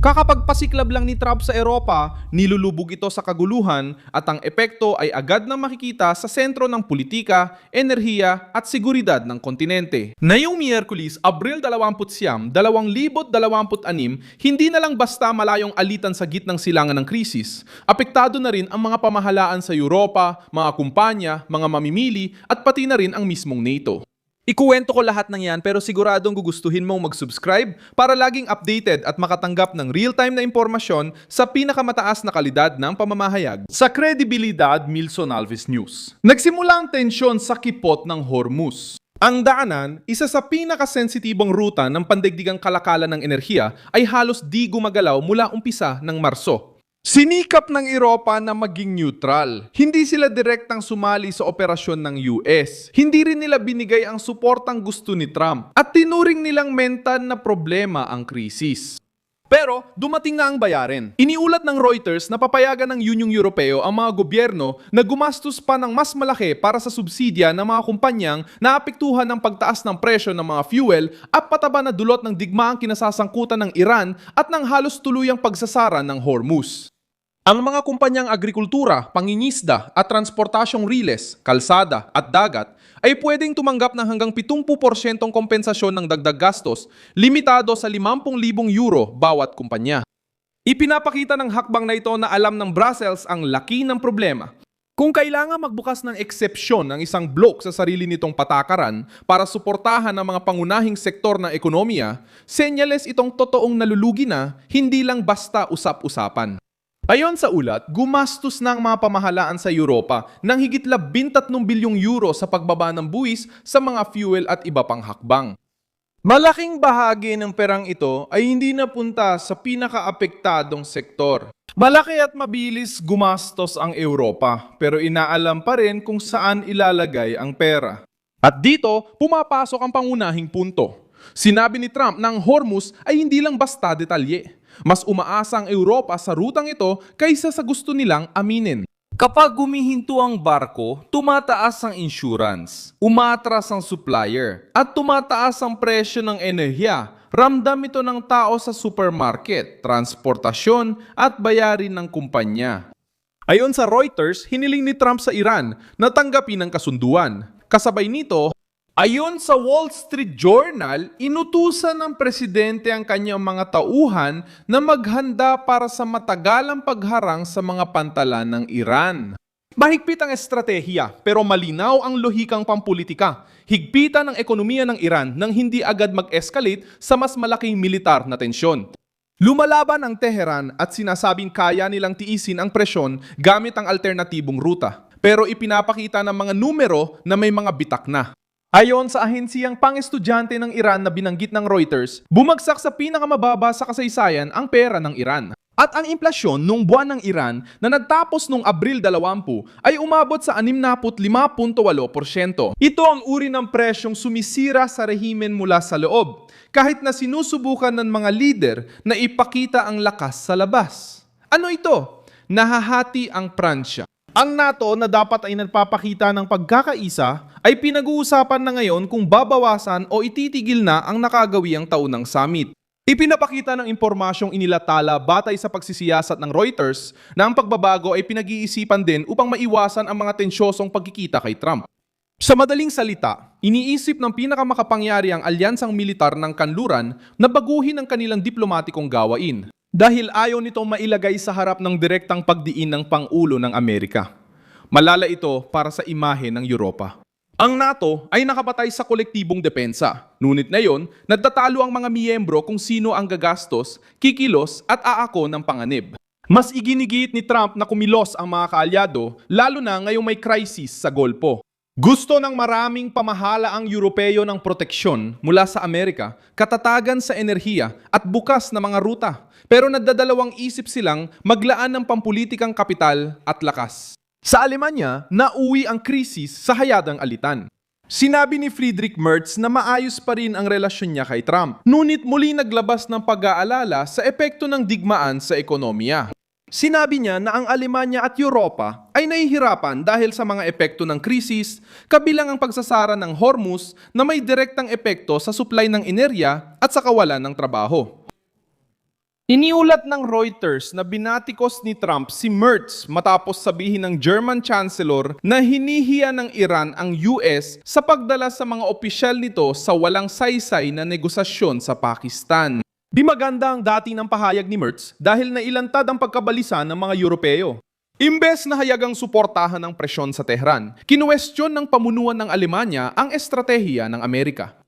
Kakapagpasiklab lang ni Trump sa Europa, nilulubog ito sa kaguluhan at ang epekto ay agad na makikita sa sentro ng politika, enerhiya at seguridad ng kontinente. Ngayong Miyerkules, Abril 29, 2026, hindi na lang basta malayong alitan sa gitnang silangan ng krisis. Apektado na rin ang mga pamahalaan sa Europa, mga kumpanya, mga mamimili at pati na rin ang mismong NATO. Ikuwento ko lahat ng yan pero siguradong gugustuhin mong mag-subscribe para laging updated at makatanggap ng real-time na impormasyon sa pinakamataas na kalidad ng pamamahayag. Sa kredibilidad, Milson Alves News. Nagsimula ang tensyon sa kipot ng Hormuz. Ang daanan, isa sa pinakasensitibong ruta ng pandaigdigang kalakalan ng enerhiya, ay halos di gumagalaw mula umpisa ng Marso. Sinikap ng Europa na maging neutral. Hindi sila direktang sumali sa operasyon ng US. Hindi rin nila binigay ang suportang gusto ni Trump. At tinuring nilang mental na problema ang krisis. Pero dumating nga ang bayarin. Iniulat ng Reuters na papayagan ng Unyong Europeo ang mga gobyerno na gumastos pa ng mas malaki para sa subsidya ng mga kumpanyang naapektuhan ng pagtaas ng presyo ng mga fuel at pataba na dulot ng digmaang kinasasangkutan ng Iran at ng halos tuluyang pagsasara ng Hormuz. Ang mga kumpanyang agrikultura, pangingisda at transportasyong riles, kalsada at dagat ay pwedeng tumanggap ng hanggang 70% kompensasyon ng dagdag gastos, limitado sa 50,000 euro bawat kumpanya. Ipinapakita ng hakbang na ito na alam ng Brussels ang laki ng problema. Kung kailangan magbukas ng eksepsyon ng isang blok sa sarili nitong patakaran para suportahan ang mga pangunahing sektor ng ekonomiya, senyales itong totoong nalulugi na, hindi lang basta usap-usapan. Ayon sa ulat, gumastos na ang mga pamahalaan sa Europa ng higit 13 bilyong euro sa pagbaba ng buwis sa mga fuel at iba pang hakbang. Malaking bahagi ng perang ito ay hindi napunta sa pinakaapektadong sektor. Malaki at mabilis gumastos ang Europa, pero inaalam pa rin kung saan ilalagay ang pera. At dito, pumapasok ang pangunahing punto. Sinabi ni Trump na ang Hormuz ay hindi lang basta detalye. Mas umaasa ang Europa sa rutang ito kaysa sa gusto nilang aminin. Kapag gumihinto ang barko, tumataas ang insurance, umatras ang supplier, at tumataas ang presyo ng enerhiya. Ramdam ito ng tao sa supermarket, transportasyon, at bayarin ng kumpanya. Ayon sa Reuters, hiniling ni Trump sa Iran na tanggapin ang kasunduan. Kasabay nito, ayon sa Wall Street Journal, inutusan ng presidente ang kanyang mga tauhan na maghanda para sa matagalang pagharang sa mga pantalan ng Iran. Mahigpit ang estratehiya pero malinaw ang lohikang pampulitika. Higpitan ang ekonomiya ng Iran nang hindi agad mag-escalate sa mas malaking militar na tensyon. Lumalaban ang Tehran at sinasabing kaya nilang tiisin ang presyon gamit ang alternatibong ruta. Pero ipinapakita ng mga numero na may mga bitak na. Ayon sa ahensiyang pang-estudyante ng Iran na binanggit ng Reuters, bumagsak sa pinakamababa sa kasaysayan ang pera ng Iran. At ang inflasyon nung buwan ng Iran na nagtapos nung Abril 20 ay umabot sa 65.8%. Ito ang uri ng presyong sumisira sa rehimen mula sa loob, kahit na sinusubukan ng mga lider na ipakita ang lakas sa labas. Ano ito? Nahahati ang Pransya. Ang NATO na dapat ay nagpapakita ng pagkakaisa ay pinag-uusapan na ngayon kung babawasan o ititigil na ang nakagawiang taunang summit. Ipinapakita ng impormasyong inilatala batay sa pagsisiyasat ng Reuters na ang pagbabago ay pinag-iisipan din upang maiwasan ang mga tensyosong pagkikita kay Trump. Sa madaling salita, iniisip ng pinakamakapangyarihang alyansang militar ng kanluran na baguhin ang kanilang diplomatikong gawain. Dahil ayaw nitong mailagay sa harap ng direktang pagdiin ng Pangulo ng Amerika. Malala ito para sa imahe ng Europa. Ang NATO ay nakapatay sa kolektibong depensa. Ngunit ngayon, nagtatalo ang mga miyembro kung sino ang gagastos, kikilos at aako ng panganib. Mas iginigit ni Trump na kumilos ang mga kaalyado, lalo na ngayong may crisis sa Golpo. Gusto ng maraming pamahalaang Europeo ng proteksyon mula sa Amerika, katatagan sa enerhiya at bukas na mga ruta. Pero nagdadalawang isip silang maglaan ng pampulitikang kapital at lakas. Sa Alemanya, nauwi ang krisis sa hayadang alitan. Sinabi ni Friedrich Merz na maayos pa rin ang relasyon niya kay Trump, ngunit muli naglabas ng pag-aalala sa epekto ng digmaan sa ekonomiya. Sinabi niya na ang Alemanya at Europa ay nahihirapan dahil sa mga epekto ng krisis, kabilang ang pagsasara ng Hormuz na may direktang epekto sa supply ng enerhiya at sa kawalan ng trabaho. Iniulat ng Reuters na binatikos ni Trump si Merz matapos sabihin ng German Chancellor na hinihiya ng Iran ang US sa pagdala sa mga opisyal nito sa walang saysay na negosasyon sa Pakistan. Di maganda ang dati ng pahayag ni Merz dahil nailantad ang pagkabalisa ng mga Europeo. Imbes na hayagang suportahan ng presyon sa Tehran, kinuwestiyon ng pamunuan ng Alemanya ang estratehiya ng Amerika.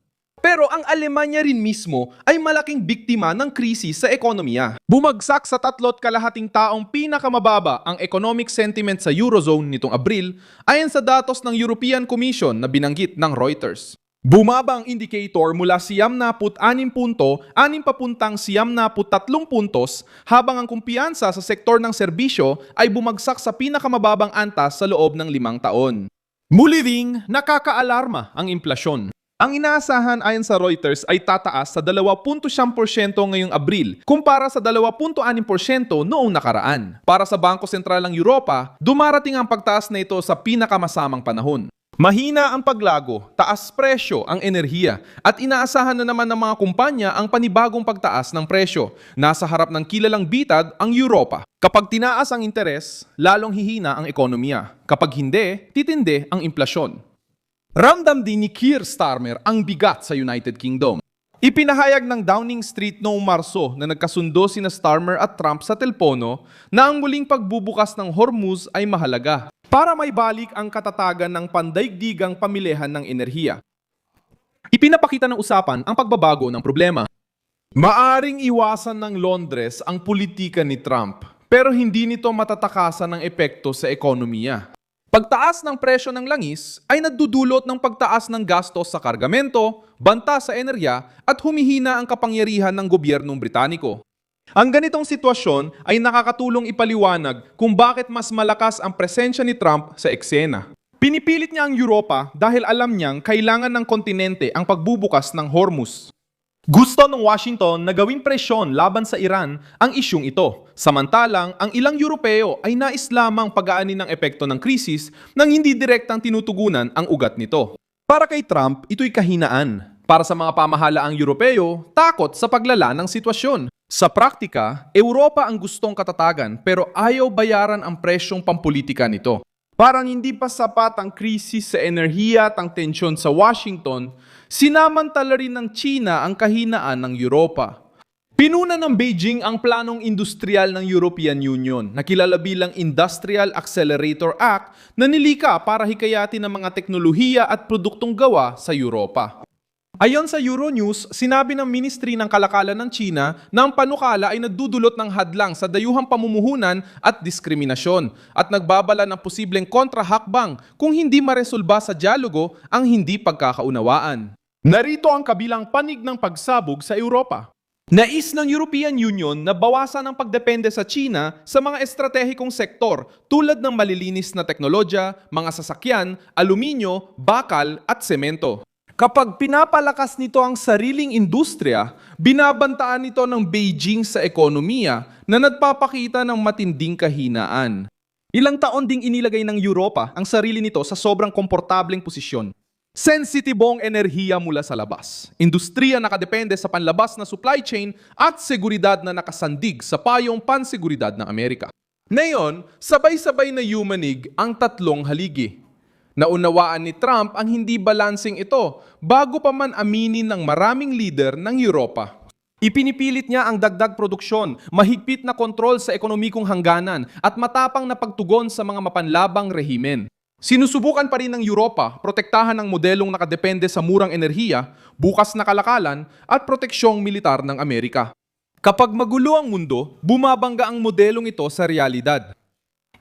Pero ang Alemanya rin mismo ay malaking biktima ng krisis sa ekonomiya. Bumagsak sa 3.5 taong pinakamababa ang economic sentiment sa Eurozone nitong Abril ayon sa datos ng European Commission na binanggit ng Reuters. Bumaba ang indicator mula 96 punto, 6 papuntang 93 puntos, habang ang kumpiyansa sa sektor ng serbisyo ay bumagsak sa pinakamababang antas sa loob ng 5 taon. Muli ding nakakaalarma ang inflasyon. Ang inaasahan ayon sa Reuters ay tataas sa 2.7% ngayong Abril kumpara sa 2.6% noong nakaraan. Para sa Bangko Sentral ng Europa, dumarating ang pagtaas na ito sa pinakamasamang panahon. Mahina ang paglago, taas presyo ang enerhiya at inaasahan na naman ng mga kumpanya ang panibagong pagtaas ng presyo. Nasa harap ng kilalang bitad ang Europa. Kapag tinaas ang interes, lalong hihina ang ekonomiya. Kapag hindi, titindi ang inflasyon. Ramdam din ni Keir Starmer ang bigat sa United Kingdom. Ipinahayag ng Downing Street noong Marso na nagkasundo sina Starmer at Trump sa telpono na ang muling pagbubukas ng Hormuz ay mahalaga para may balik ang katatagan ng pandaigdigang pamilihan ng enerhiya. Ipinapakita ng usapan ang pagbabago ng problema. Maaring iwasan ng Londres ang politika ni Trump, pero hindi nito matatakasan ng epekto sa ekonomiya. Pagtaas ng presyo ng langis ay nagdudulot ng pagtaas ng gastos sa kargamento, banta sa enerhiya at humihina ang kapangyarihan ng gobyernong Britaniko. Ang ganitong sitwasyon ay nakakatulong ipaliwanag kung bakit mas malakas ang presensya ni Trump sa eksena. Pinipilit niya ang Europa dahil alam niyang kailangan ng kontinente ang pagbubukas ng Hormuz. Gusto ng Washington na gawing presyon laban sa Iran ang isyung ito. Samantalang, ang ilang Europeo ay nais lamang pag-aanin ng epekto ng krisis nang hindi direktang tinutugunan ang ugat nito. Para kay Trump, ito'y kahinaan. Para sa mga pamahalaang Europeo, takot sa paglala ng sitwasyon. Sa praktika, Europa ang gustong katatagan pero ayaw bayaran ang presyong pampolitika nito. Parang hindi pa sapat ang krisis sa enerhiya at ang tensyon sa Washington, sinamantala rin ng China ang kahinaan ng Europa. Pinuna ng Beijing ang planong industrial ng European Union na kilala bilang Industrial Accelerator Act na nilika para hikayatin ang mga teknolohiya at produktong gawa sa Europa. Ayon sa Euronews, sinabi ng Ministry ng Kalakalan ng China na ang panukala ay nagdudulot ng hadlang sa dayuhang pamumuhunan at diskriminasyon at nagbabala ng posibleng kontrahakbang kung hindi maresolba sa dialogo ang hindi pagkakaunawaan. Narito ang kabilang panig ng pagsabog sa Europa. Nais ng European Union na bawasan ang pagdepende sa China sa mga estratehikong sektor tulad ng malilinis na teknolohiya, mga sasakyan, aluminyo, bakal at semento. Kapag pinapalakas nito ang sariling industriya, binabantaan nito ng Beijing sa ekonomiya na nagpapakita ng matinding kahinaan. Ilang taon ding inilagay ng Europa ang sarili nito sa sobrang komportableng posisyon. Sensitibong enerhiya mula sa labas, industriya nakadepende sa panlabas na supply chain at seguridad na nakasandig sa payong panseguridad ng Amerika. Ngayon, sabay-sabay na yumanig ang tatlong haligi. Naunawaan ni Trump ang hindi balansing ito bago pa man aminin ng maraming leader ng Europa. Ipinipilit niya ang dagdag produksyon, mahigpit na kontrol sa ekonomikong hangganan at matapang na pagtugon sa mga mapanlabang rehimen. Sinusubukan pa rin ng Europa protektahan ang modelong nakadepende sa murang enerhiya, bukas na kalakalan at proteksyong militar ng Amerika. Kapag magulo ang mundo, bumabangga ang modelong ito sa realidad.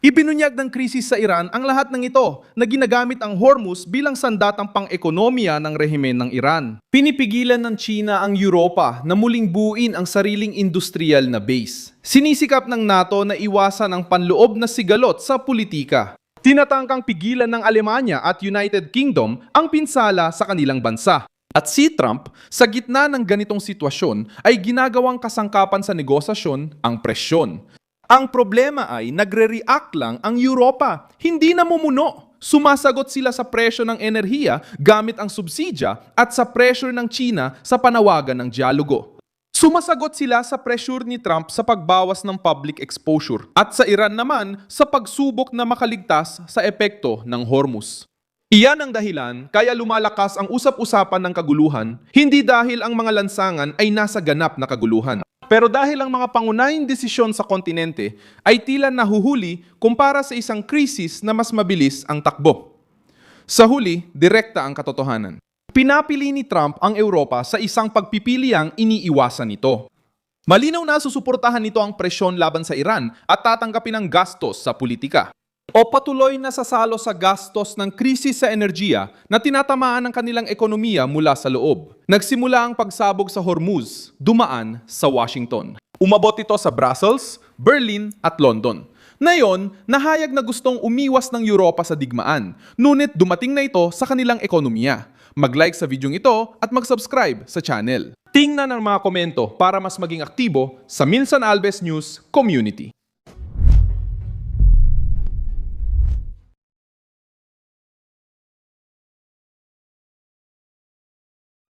Ibinunyag ng krisis sa Iran ang lahat ng ito na ginagamit ang Hormuz bilang sandatang pang-ekonomiya ng rehimen ng Iran. Pinipigilan ng China ang Europa na muling buuin ang sariling industrial na base. Sinisikap ng NATO na iwasan ang panloob na sigalot sa politika. Tinatangkang pigilan ng Alemanya at United Kingdom ang pinsala sa kanilang bansa. At si Trump, sa gitna ng ganitong sitwasyon, ay ginagawang kasangkapan sa negosasyon ang presyon. Ang problema ay nagre-react lang ang Europa, hindi namumuno. Sumasagot sila sa presyo ng enerhiya gamit ang subsidya at sa pressure ng China sa panawagan ng dialogo. Sumasagot sila sa pressure ni Trump sa pagbawas ng public exposure at sa Iran naman sa pagsubok na makaligtas sa epekto ng Hormuz. Iyan ang dahilan kaya lumalakas ang usap-usapan ng kaguluhan, hindi dahil ang mga lansangan ay nasa ganap na kaguluhan, pero dahil ang mga pangunahing desisyon sa kontinente ay tila nahuhuli kumpara sa isang krisis na mas mabilis ang takbo. Sa huli, direkta ang katotohanan. Pinapili ni Trump ang Europa sa isang pagpipiliang iniiwasan nito. Malinaw na susuportahan nito ang presyon laban sa Iran at tatanggapin ang gastos sa politika. O patuloy na sasalo sa gastos ng krisis sa enerhiya na tinatamaan ang kanilang ekonomiya mula sa loob. Nagsimula ang pagsabog sa Hormuz, dumaan sa Washington. Umabot ito sa Brussels, Berlin at London. Ngayon, nahayag na gustong umiwas ng Europa sa digmaan, ngunit dumating na ito sa kanilang ekonomiya. Mag-like sa video ito at mag-subscribe sa channel. Tingnan ang mga komento para mas maging aktibo sa Minsan Alves News Community.